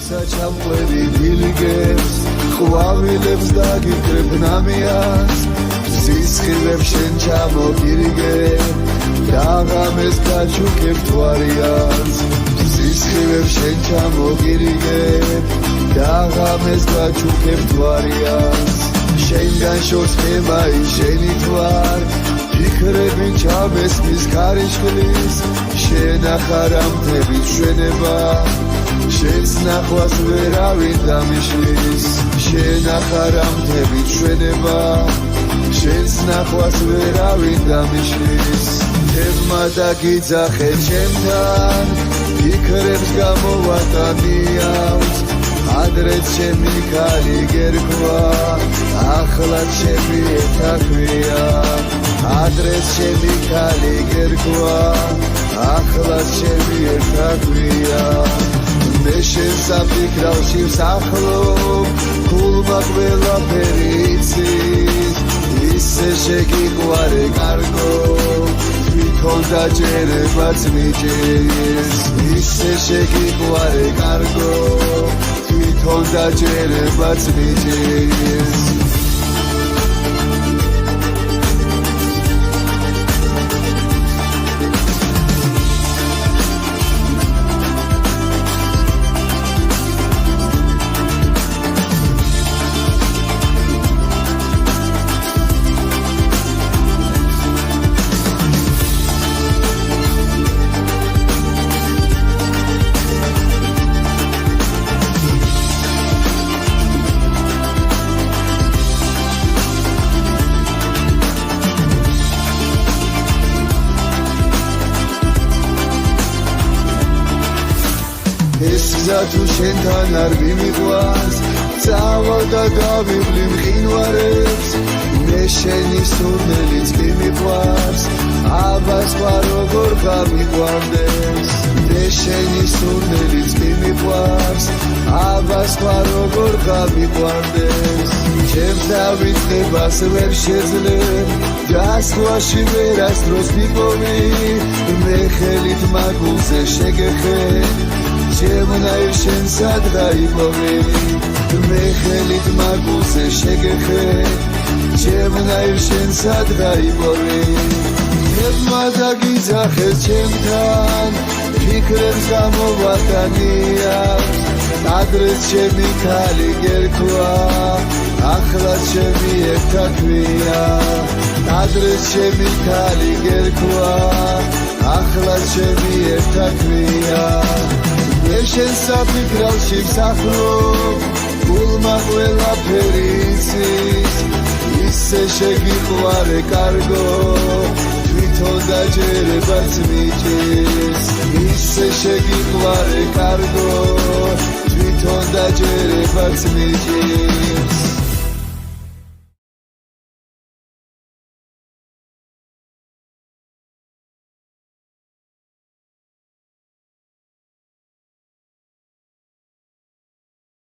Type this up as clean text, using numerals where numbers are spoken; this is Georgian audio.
საჩამყვევი დილიგებს ყვავილებს დაგიკრებ ნამიას სისხლებს შენ ჩამოგირიგებ დაღამეს გაჩუქებ თვარიას სისხლებს შენ ჩამოგირიგებ დაღამეს გაჩუქებ თვარიას შენგან შორცხება შენი თვარ ფიქრები ჩამესმის ქარიშხლის შენ ახარა მთების ჩვენება შენს ნახვას ვერავინ დამიშლის შენ ახარა მთების ჩვენება შენს ნახვას ვერავინ დამიშლის თებმა დაგიძახე ჩემთან ფიქრებს გამოვატანიავს ადრეც ჩემი ქალი გერქვა ახლა ჩემი ეთაქვია ადრეც ჩემი ქალი გერქვა ახლა ჩემი ეთაქვია მე შენ საფიქრალში ვსახლობ გულმა ყველაფერი იცის ისე შეგიყვარე კარგო თვითონ დაჯერებაც მიჭირს ისე შეგიყვარე კარგო თვითონ დაჯერებაც მიჭირს ეს გზა თუ შენთან არ მიმიყვანს წავალ და გავივლი მყინვარებს მე შენი სურნელიც კი მიყვარს აბა სხვა როგორ გამიყვარდეს მე შენი სურნელიც კი მიყვარს აბა სხვა როგორ გამიყვარდეს ჩემს დავიწყებას ვერ შეძლებ გასვლაში ვერასდროს მიპოვი მე ხელით მაგულზე შეგეხებ ჩემნაირ შენ სადღა იპოვე მე ხელით მაგულზე შეგეხებ ჩემნაირ შენ სადღა იპოვე თებმა დაგიძახეს ჩემთან ფიქრებს გამოვატანიავს ადრეც ჩემი ქალი გერქვა ახლა ჩემი ეთაქვია ადრეც ჩემი ქალი გერქვა ახლა ჩემი ეთაქვია მე შენ საფიქრალში ვსახლობ გულმა ყველაფერი იცის ისე შეგიყვარე კარგო თვითონ დაჯერებაც მიჭირს ისე შეგიყვარე კარგო თვითონ დაჯერებაც მიჭირს